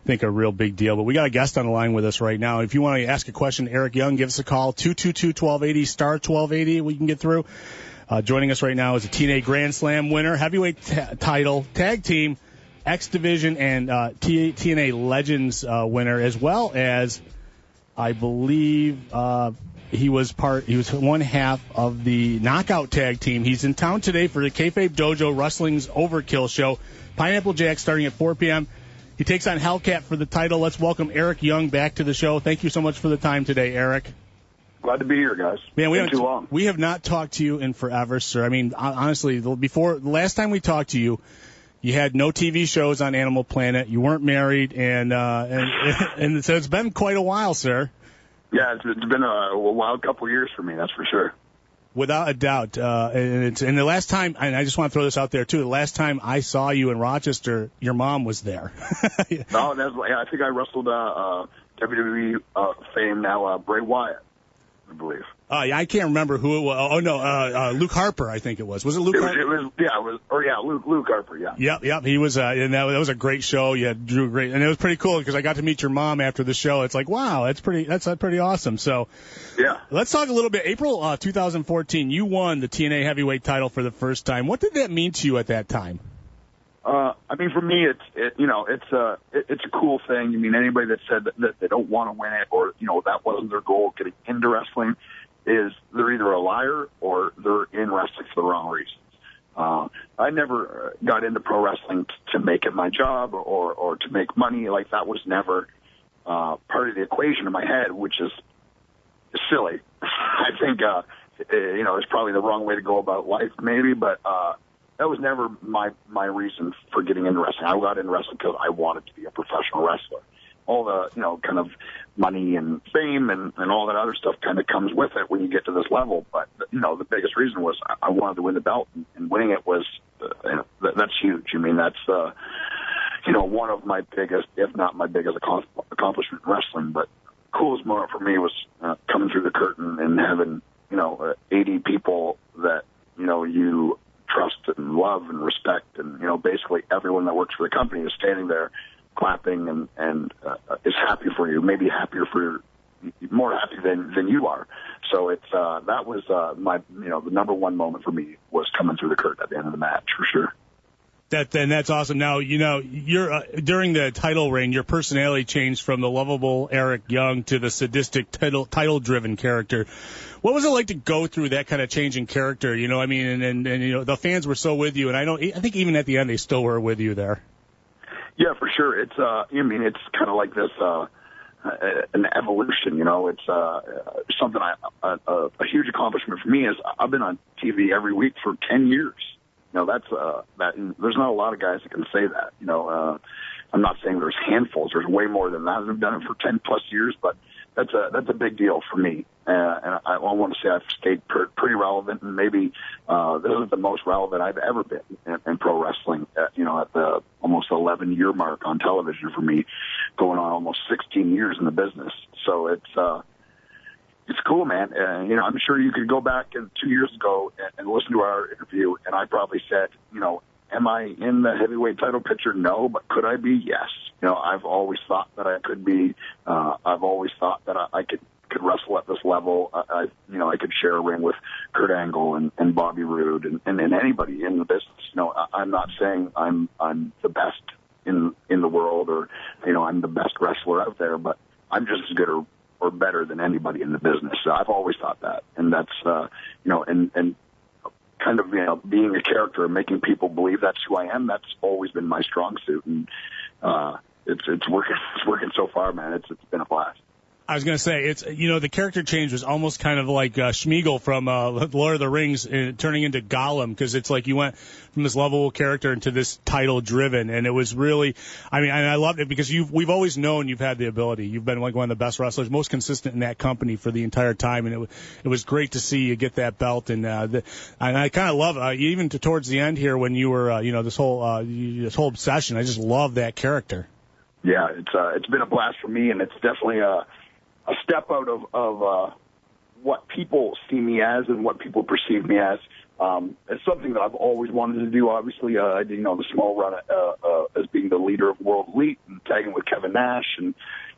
think a real big deal. But we got a guest on the line with us right now. If you want to ask a question, Eric Young, give us a call, 222-1280, star 1280. We can get through. Joining us right now is a TNA Grand Slam winner, heavyweight title, tag team, X Division, and TNA Legends winner, as well as, I believe, he was one half of the Knockout Tag Team. He's in town today for the Kayfabe Dojo Wrestling's Overkill show. Pineapple Jack starting at 4 p.m. He takes on Hellcat for the title. Let's welcome Eric Young back to the show. Thank you so much for the time today, Eric. Glad to be here, guys. Man, we have not talked to you in forever, sir. I mean, honestly, the last time we talked to you, you had no TV shows on Animal Planet. You weren't married, and so it's been quite a while, sir. Yeah, it's been a wild couple of years for me, that's for sure. Without a doubt. And the last time, and I just want to throw this out there too, the last time I saw you in Rochester, your mom was there. No, I think I wrestled WWE fame now, Bray Wyatt, I believe. Yeah, I can't remember who it was. Oh no, Luke Harper, I think it was. Was it Luke Harper? Luke Harper, yeah. Yep. He was, and that was a great show. You had Drew great, and it was pretty cool because I got to meet your mom after the show. It's like, wow, that's pretty awesome. So, yeah. Let's talk a little bit. April 2014, you won the TNA heavyweight title for the first time. What did that mean to you at that time? I mean, for me, it's a cool thing. I mean, anybody that said that they don't want to win it or, that wasn't their goal getting into wrestling is they're either a liar or they're in wrestling for the wrong reasons. I never got into pro wrestling to make it my job or to make money. Like, that was never part of the equation in my head, which is silly. I think, it's probably the wrong way to go about life maybe, but that was never my reason for getting into wrestling. I got into wrestling because I wanted to be a professional wrestler. All the, kind of money and fame and all that other stuff kind of comes with it when you get to this level. But, the biggest reason was I wanted to win the belt, and winning it was, that's huge. I mean, that's, one of my biggest, if not my biggest accomplishment in wrestling. But coolest moment for me was coming through the curtain and having, 80 people that, you trust and love and respect. And, basically everyone that works for the company is standing there clapping and is happy for you, maybe more happy than you are. So it's that was my the number one moment for me was coming through the curtain at the end of the match for sure. That's awesome. Now you're during the title reign, your personality changed from the lovable Eric Young to the sadistic title driven character. What was it like to go through that kind of change in character? I mean, and the fans were so with you, and I think even at the end they still were with you there. Yeah, for sure. It's it's kind of like this an evolution. It's something a huge accomplishment for me is I've been on TV every week for 10 years. That's there's not a lot of guys that can say that. I'm not saying there's handfuls. There's way more than that who've done it for 10 plus years, but that's a big deal for me. And I want to say I've stayed pretty relevant, and maybe this is the most relevant I've ever been in pro wrestling. At the almost 11-year mark on television for me, going on almost 16 years in the business. So it's cool, man. I'm sure you could go back 2 years ago and listen to our interview, and I probably said, am I in the heavyweight title picture? No, but could I be? Yes. I've always thought that I could be. I've always thought that I could wrestle at this level. I could share a ring with Kurt Angle and Bobby Roode and anybody in the business. I'm not saying I'm the best in the world or, I'm the best wrestler out there, but I'm just as good or better than anybody in the business. So I've always thought that. And that's, and kind of, being a character and making people believe that's who I am, that's always been my strong suit. And, it's working so far, man. It's been a blast. I was going to say, it's the character change was almost kind of like Schmeagol from Lord of the Rings turning into Gollum, because it's like you went from this lovable character into this title-driven, and it was really, and I loved it because we've always known you've had the ability. You've been like one of the best wrestlers, most consistent in that company for the entire time, and it was great to see you get that belt, and I kind of love even towards the end here when you were this whole obsession. I just love that character. Yeah, it's been a blast for me, and it's definitely a step out of what people see me as and what people perceive me as. It's something that I've always wanted to do. Obviously, I did, the small run as being the leader of World Elite and tagging with Kevin Nash and,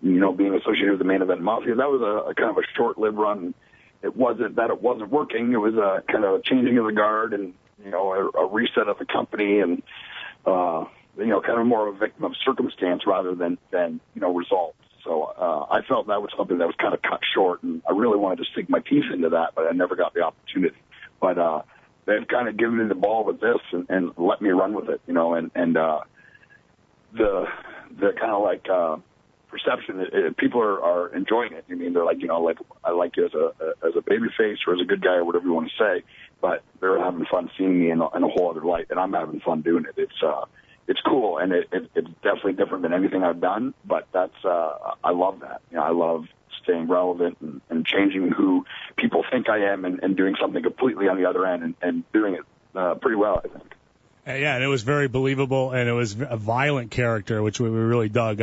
being associated with the Main Event Mafia. That was a kind of a short-lived run. It wasn't that it wasn't working. It was a kind of a changing of the guard and, a reset of the company and, kind of more of a victim of circumstance rather than results. So I felt that was something that was kind of cut short, and I really wanted to sink my teeth into that, but I never got the opportunity. But they've kind of given me the ball with this and let me run with it, and the kind of like perception, people are enjoying it. I mean, they're like, I like you as a baby face or as a good guy or whatever you want to say, but they're having fun seeing me in a whole other light, and I'm having fun doing it. It's cool, and it's definitely different than anything I've done, but I love that. I love staying relevant and changing who people think I am and doing something completely on the other end and doing it pretty well, I think. Yeah, and it was very believable, and it was a violent character, which we really dug.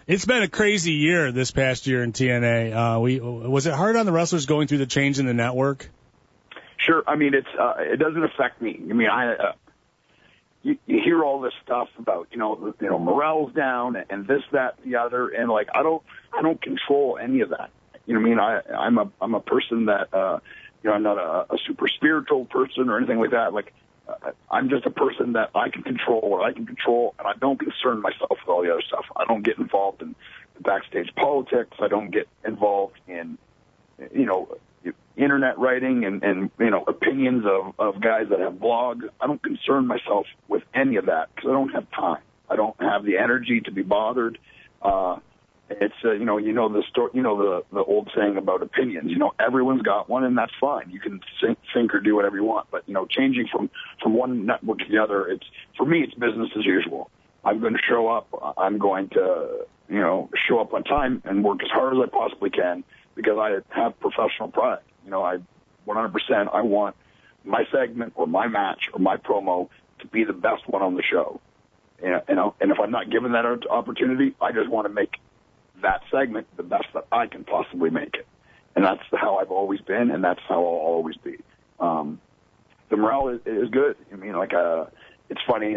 It's been a crazy year this past year in TNA. Was it hard on the wrestlers going through the change in the network? Sure. I mean, it doesn't affect me. I mean, you hear all this stuff about, morale's down and this, that, the other, and like I don't control any of that. I'm a person that I'm not a super spiritual person or anything like that. Like I'm just a person that I can control what I can control, and I don't concern myself with all the other stuff. I don't get involved in the backstage politics. I don't get involved in internet writing and opinions of guys that have blogs. I don't concern myself with any of that because I don't have time. I don't have the energy to be bothered. It's the story, the old saying about opinions. Everyone's got one, and that's fine. You can think or do whatever you want. But changing from one network to the other, for me, it's business as usual. I'm going to show up. I'm going to show up on time and work as hard as I possibly can because I have professional pride. I 100%. I want my segment or my match or my promo to be the best one on the show. And if I'm not given that opportunity, I just want to make that segment the best that I can possibly make it. And that's how I've always been, and that's how I'll always be. The morale is good. I mean, it's funny,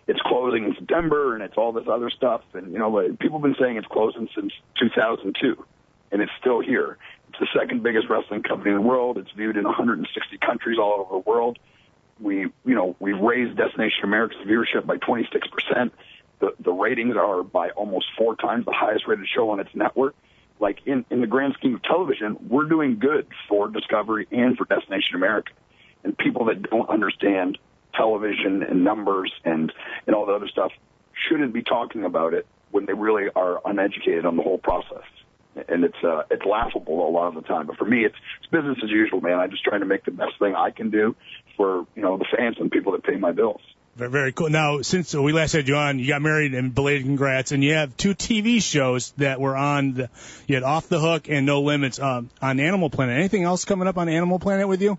it's closing in September, and it's all this other stuff. And, people have been saying it's closing since 2002, and it's still here. It's the second biggest wrestling company in the world. It's viewed in 160 countries all over the world. We've raised Destination America's viewership by 26%. The ratings are by almost 4 times the highest rated show on its network. Like in the grand scheme of television, we're doing good for Discovery and for Destination America. And people that don't understand television and numbers and all the other stuff shouldn't be talking about it when they really are uneducated on the whole process. And it's laughable a lot of the time. But for me, it's business as usual, man. I'm just trying to make the best thing I can do for, the fans and people that pay my bills. Very, very cool. Now, since we last had you on, you got married, and belated congrats, and you have 2 TV shows that were on. You had Off the Hook and No Limits on Animal Planet. Anything else coming up on Animal Planet with you?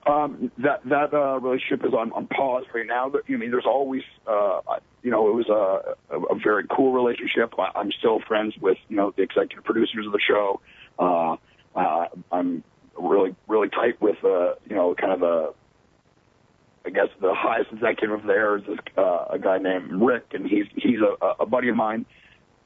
That relationship is on pause right now. But, there's always, it was a very cool relationship. I'm still friends with, the executive producers of the show. I'm really, really tight with, kind of I guess the highest executive there is a guy named Rick, and he's a buddy of mine.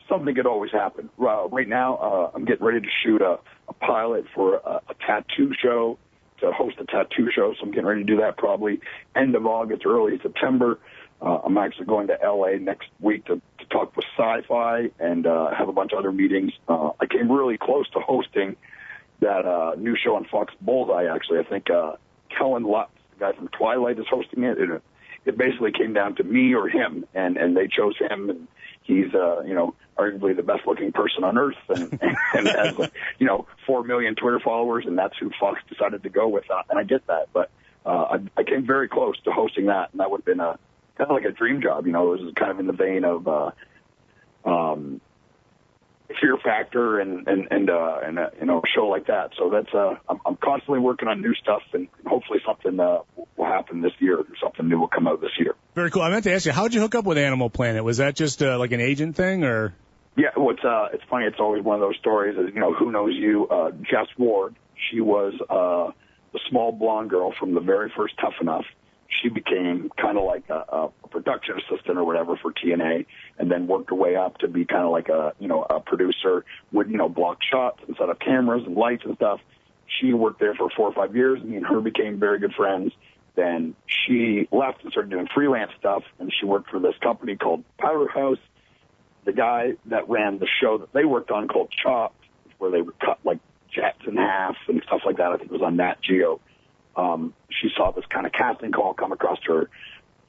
Something could always happen. Right now, I'm getting ready to shoot a pilot for a tattoo show, to host a tattoo show, so I'm getting ready to do that probably end of August, early September. I'm actually going to L.A. next week to talk with Sci-Fi and have a bunch of other meetings. I came really close to hosting that new show on Fox, Bullseye, actually. I think Kellen Lutz, the guy from Twilight, is hosting it. And it basically came down to me or him, and they chose him, and he's, arguably the best-looking person on Earth and has, 4 million Twitter followers, and that's who Fox decided to go with. And I get that, but I came very close to hosting that, and that would have been kind of like a dream job. It was kind of in the vein of Fear Factor and a show like that. So that's I'm constantly working on new stuff, and hopefully something will happen this year. Something new will come out this year. Very cool. I meant to ask you, how did you hook up with Animal Planet? Was that just like an agent thing, or? Yeah, well, it's funny. It's always one of those stories. Who knows you? Jess Ward. She was the small blonde girl from the very first Tough Enough. She became kind of like a production assistant or whatever for TNA, and then worked her way up to be kind of like a producer, would, block shots and set up cameras and lights and stuff. She worked there for 4 or 5 years. Me and her became very good friends. Then she left and started doing freelance stuff, and she worked for this company called Powerhouse. The guy that ran the show that they worked on called Chopped, where they would cut like jets in half and stuff like that. I think it was on Nat Geo. She saw this kind of casting call come across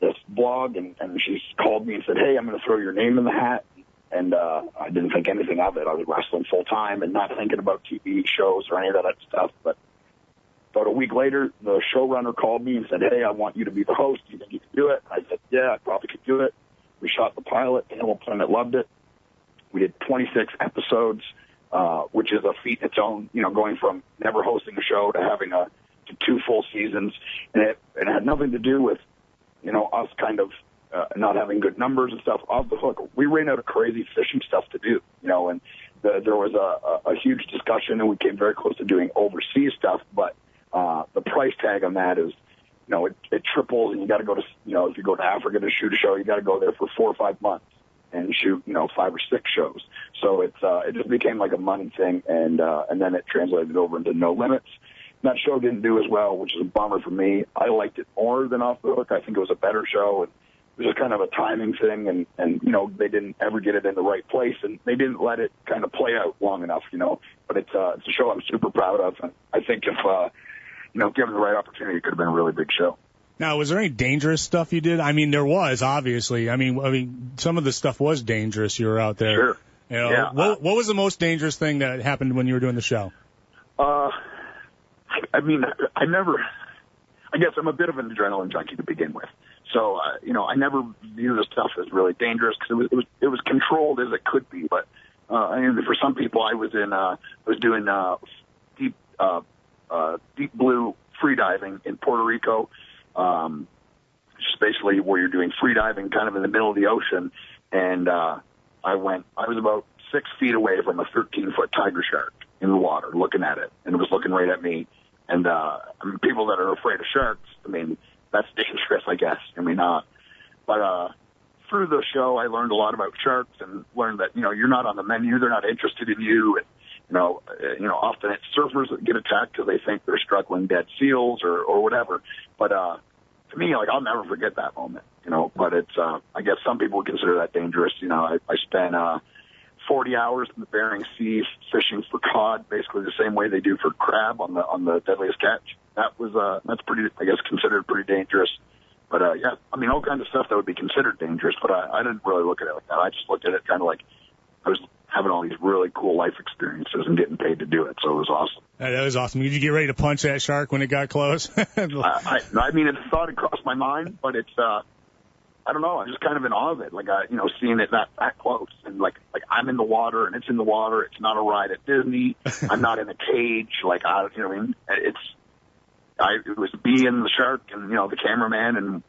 this blog, and she called me and said, "Hey, I'm going to throw your name in the hat." And I didn't think anything of it. I was wrestling full time and not thinking about TV shows or any of that stuff. But about a week later, the showrunner called me and said, "Hey, I want you to be the host. Do you think you can do it?" I said, "Yeah, I probably could do it." We shot the pilot. Animal Planet loved it. We did 26 episodes, which is a feat in its own. Going from never hosting a show to having to 2 full seasons, and it had nothing to do with us kind of not having good numbers and stuff. Off the hook, we ran out of crazy fishing stuff to do, and there was a huge discussion, and we came very close to doing overseas stuff, but the price tag on that is, it triples, and you got to go to, if you go to Africa to shoot a show, you got to go there for 4 or 5 months and shoot, 5 or 6 shows. So it just became like a money thing, and then it translated over into No Limits. That show didn't do as well, which is a bummer for me. I liked it more than Off the Hook. I think it was a better show, and it was just kind of a timing thing, and they didn't ever get it in the right place, and they didn't let it kind of play out long enough, But it's a show I'm super proud of, and I think if, given the right opportunity, it could have been a really big show. Now, was there any dangerous stuff you did? I mean, there was, obviously. I mean, some of the stuff was dangerous. You were out there. Sure. Yeah. What was the most dangerous thing that happened when you were doing the show? I guess I'm a bit of an adrenaline junkie to begin with. So, I never view this stuff as really dangerous because it was controlled as it could be. But, for some people, I was doing deep blue free diving in Puerto Rico, just basically where you're doing free diving kind of in the middle of the ocean. And, I was about 6 feet away from a 13-foot tiger shark in the water looking at it, and it was looking right at me. And, people that are afraid of sharks, that's dangerous, I guess. But through the show, I learned a lot about sharks and learned that, you're not on the menu. They're not interested in you. And, often it's surfers that get attacked because they think they're struggling dead seals or whatever. But, to me, I'll never forget that moment, but it's, I guess some people would consider that dangerous. I spent, 40 hours in the Bering Sea fishing for cod, basically the same way they do for crab on the Deadliest Catch. That's pretty, I guess, considered pretty dangerous. But, all kinds of stuff that would be considered dangerous, but I didn't really look at it like that. I just looked at it kind of like I was having all these really cool life experiences and getting paid to do it, so it was awesome. That was awesome. Did you get ready to punch that shark when it got close? It's a thought had crossed my mind, but it's, I don't know. I'm just kind of in awe of it, seeing it that close, and like I'm in the water and it's in the water. It's not a ride at Disney. I'm not in a cage. It was me and the shark and the cameraman, and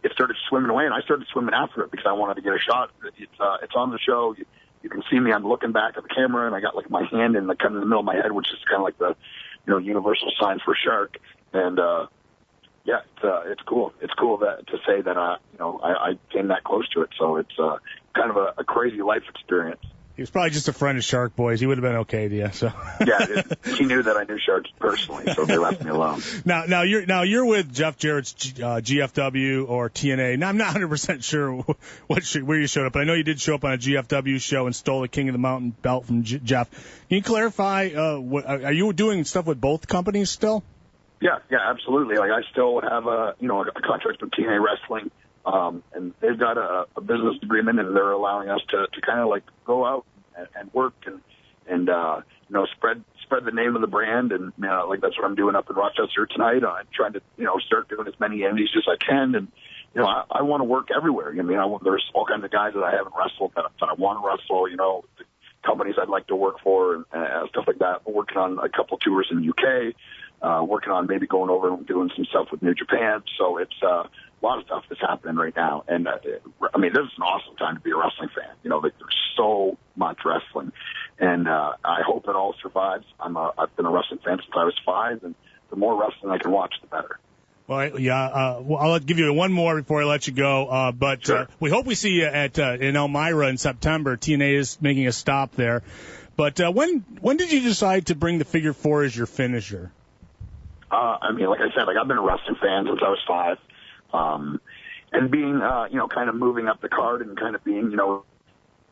it started swimming away, and I started swimming after it because I wanted to get a shot. It's on the show. You can see me. I'm looking back at the camera, and I got my hand in kind of in the middle of my head, which is kind of like the universal sign for shark. And it's cool. It's cool to say that I came that close to it. So it's kind of a crazy life experience. He was probably just a friend of Shark Boys. He would have been okay to you. So he knew that I knew sharks personally, so they left me alone. Now you're with Jeff Jarrett's GFW or TNA. Now I'm not 100% sure where you showed up, but I know you did show up on a GFW show and stole the King of the Mountain belt from Jeff. Can you clarify? Are you doing stuff with both companies still? Yeah, absolutely. I still have a contract with TNA Wrestling, and they've got a business agreement, and they're allowing us to kind of go out and work and spread the name of the brand, and that's what I'm doing up in Rochester tonight. I'm trying to start doing as many indies as I can, and I want to work everywhere. There's all kinds of guys that I haven't wrestled that I want to wrestle. The companies I'd like to work for and stuff like that. I'm working on a couple tours in the UK. Working on maybe going over and doing some stuff with New Japan. So it's a lot of stuff that's happening right now. And, this is an awesome time to be a wrestling fan. There's so much wrestling. And I hope it all survives. I've been a wrestling fan since I was 5, and for more wrestling I can watch, the better. Well, yeah, I'll give you one more before I let you go. But sure. We hope we see you at in Elmira in September. TNA is making a stop there. But when did you decide to bring the figure 4 as your finisher? I mean, like I said, I've been a wrestling fan since I was 5. And being, kind of moving up the card and kind of being,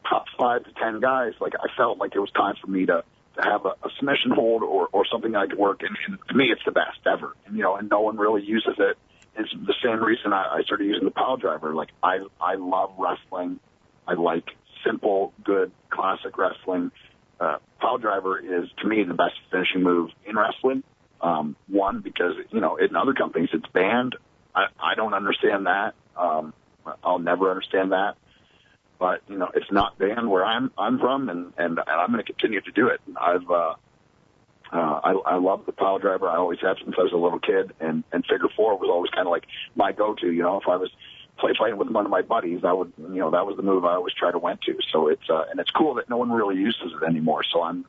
top 5 to 10 guys, I felt like it was time for me to have a submission hold or something I could work. And to me, it's the best ever. And no one really uses it. It's the same reason I started using the pile driver. I love wrestling. I like simple, good, classic wrestling. Pile driver is, to me, the best finishing move in wrestling. One, because, in other companies it's banned. I don't understand that. I'll never understand that. But, it's not banned where I'm from, and I'm going to continue to do it. I love the pile driver. I always have since I was a little kid, and figure 4 was always kind of like my go-to. If I was fighting with one of my buddies, that was the move I always try to went to. So it's cool that no one really uses it anymore. So I'm,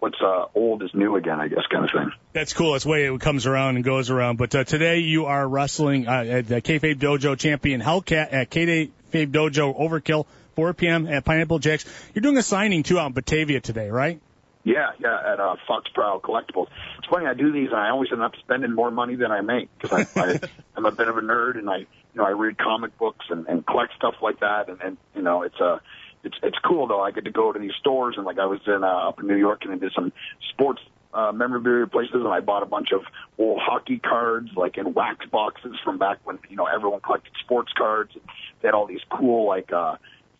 what's old is new again, I guess, kind of thing. That's cool. That's the way it comes around and goes around. But today you are wrestling at the Kayfabe Dojo champion Hellcat at Kayfabe Dojo Overkill, 4 p.m. at Pineapple Jack's. You're doing a signing, too, out in Batavia today, right? Yeah, at Fox Prowl Collectibles. It's funny, I do these, and I always end up spending more money than I make, because I'm a bit of a nerd, and I read comic books and collect stuff like that, and it's cool, though. I get to go to these stores, and I was up in New York, and I did some sports memorabilia places, and I bought a bunch of old hockey cards, in wax boxes from back when, everyone collected sports cards. And they had all these cool,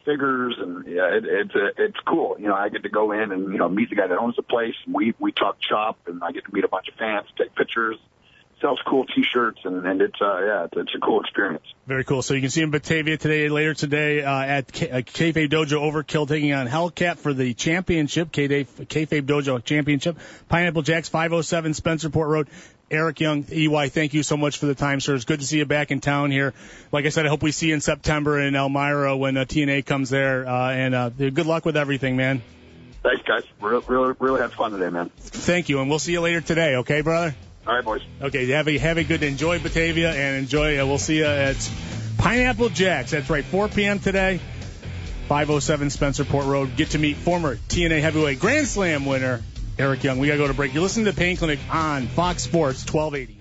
figures, and it's cool. I get to go in and, meet the guy that owns the place. We talk shop, and I get to meet a bunch of fans, take pictures. Sells cool T-shirts, and it's a cool experience. Very cool. So you can see him in Batavia later today at Kayfabe Dojo Overkill, taking on Hellcat for the championship, Kayfabe Dojo Championship. Pineapple Jack's, 507 Spencerport Road. Eric Young, EY, thank you so much for the time, sir. It's good to see you back in town here. Like I said, I hope we see you in September in Elmira when TNA comes there. And good luck with everything, man. Thanks, guys. Really had fun today, man. Thank you, and we'll see you later today. Okay, brother? All right, boys. Okay, have a good, enjoy Batavia, and enjoy, we'll see you at Pineapple Jack's. That's right, 4 p.m. today, 507 Spencerport Road. Get to meet former TNA Heavyweight Grand Slam winner, Eric Young. We got to go to break. You're listening to Pain Clinic on Fox Sports 1280.